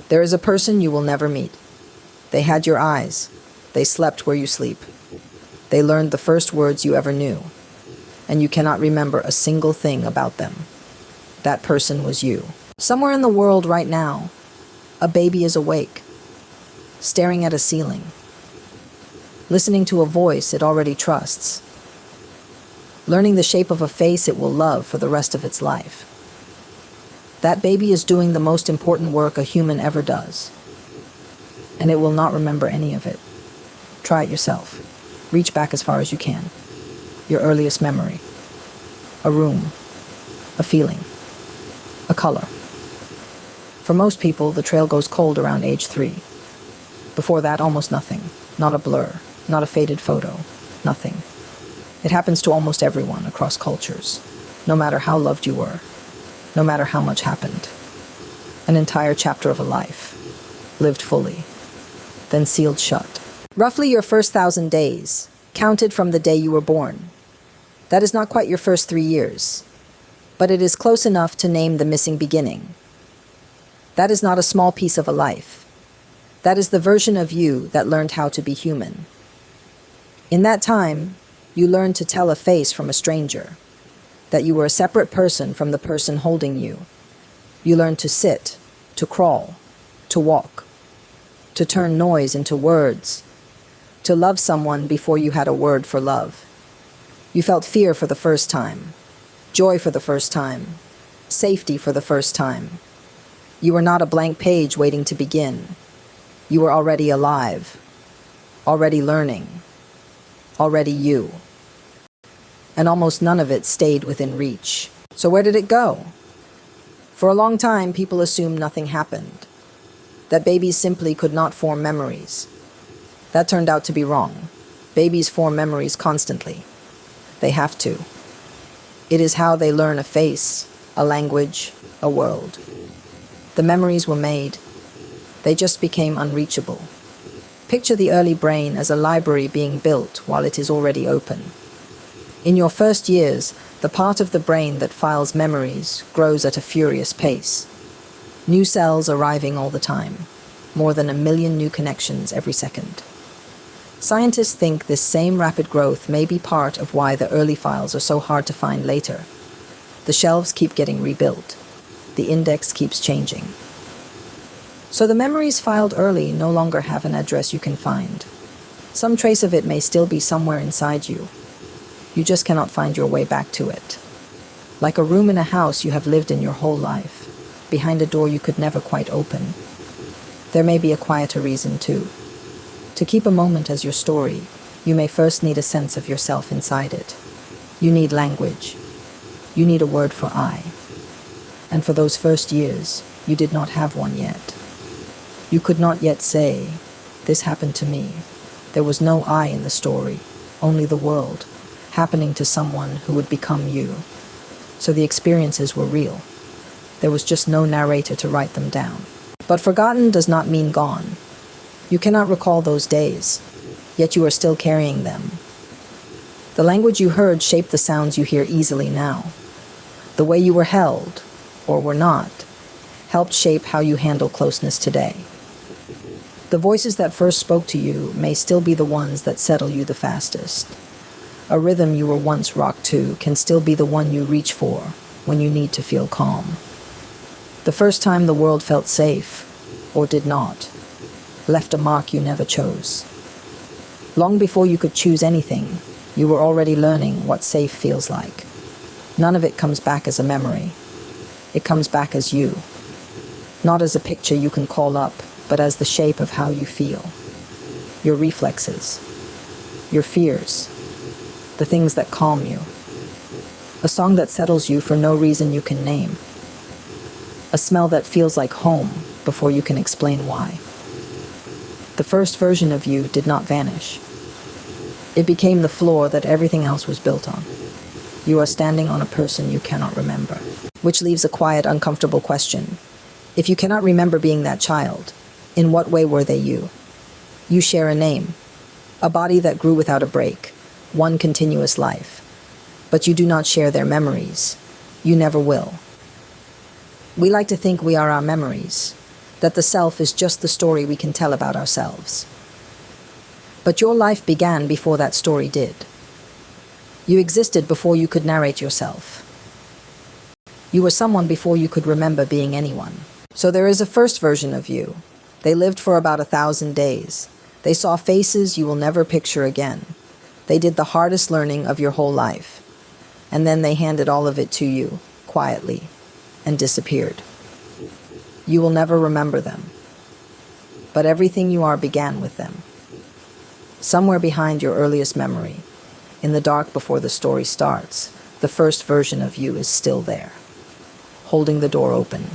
There is a person you will never meet. They had your eyes. They slept where you sleep. They learned the first words you ever knew, and you cannot remember a single thing about them. That person was you. Somewhere in the world right now, a baby is awake, staring at a ceiling, listening to a voice it already trusts, learning the shape of a face it will love for the rest of its life. That baby is doing the most important work a human ever does, and it will not remember any of it. Try it yourself. Reach back as far as you can. Your earliest memory. A room. A feeling. A color. For most people, the trail goes cold around age 3. Before that, almost nothing. Not a blur. Not a faded photo. Nothing. It happens to almost everyone across cultures, no matter how loved you were, no matter how much happened. An entire chapter of a life, lived fully, then sealed shut. Roughly your first 1,000 days, counted from the day you were born. That is not quite your first 3 years, but it is close enough to name the missing beginning. That is not a small piece of a life. That is the version of you that learned how to be human. In that time, you learned to tell a face from a stranger, that you were a separate person from the person holding you. You learned to sit, to crawl, to walk, to turn noise into words, to love someone before you had a word for love. You felt fear for the first time, joy for the first time, safety for the first time. You were not a blank page waiting to begin. You were already alive, already learning, already you. And almost none of it stayed within reach. So where did it go? For a long time, people assumed nothing happened, that babies simply could not form memories. That turned out to be wrong. Babies form memories constantly. They have to. It is how they learn a face, a language, a world. The memories were made. They just became unreachable. Picture the early brain as a library being built while it is already open. In your first years, the part of the brain that files memories grows at a furious pace. New cells arriving all the time, more than 1 million new connections every second. Scientists think this same rapid growth may be part of why the early files are so hard to find later. The shelves keep getting rebuilt. The index keeps changing. So the memories filed early no longer have an address you can find. Some trace of it may still be somewhere inside you. You just cannot find your way back to it. Like a room in a house you have lived in your whole life, behind a door you could never quite open. There may be a quieter reason too. To keep a moment as your story, you may first need a sense of yourself inside it. You need language. You need a word for I. And for those first years, you did not have one yet. You could not yet say, "This happened to me." There was no I in the story, only the world, happening to someone who would become you. So the experiences were real. There was just no narrator to write them down. But forgotten does not mean gone. You cannot recall those days, yet you are still carrying them. The language you heard shaped the sounds you hear easily now. The way you were held, or were not, helped shape how you handle closeness today. The voices that first spoke to you may still be the ones that settle you the fastest. A rhythm you were once rocked to can still be the one you reach for when you need to feel calm. The first time the world felt safe, or did not, left a mark you never chose. Long before you could choose anything, you were already learning what safe feels like. None of it comes back as a memory. It comes back as you. Not as a picture you can call up, but as the shape of how you feel. Your reflexes. Your fears. The things that calm you. A song that settles you for no reason you can name. A smell that feels like home before you can explain why. The first version of you did not vanish. It became the floor that everything else was built on. You are standing on a person you cannot remember. Which leaves a quiet, uncomfortable question. If you cannot remember being that child, in what way were they you? You share a name, a body that grew without a break, one continuous life. But you do not share their memories. You never will. We like to think we are our memories, that the self is just the story we can tell about ourselves. But your life began before that story did. You existed before you could narrate yourself. You were someone before you could remember being anyone. So there is a first version of you. They lived for about 1,000 days. They saw faces you will never picture again. They did the hardest learning of your whole life. And then they handed all of it to you, quietly, and disappeared. You will never remember them. But everything you are began with them. Somewhere behind your earliest memory, in the dark before the story starts, the first version of you is still there, holding the door open,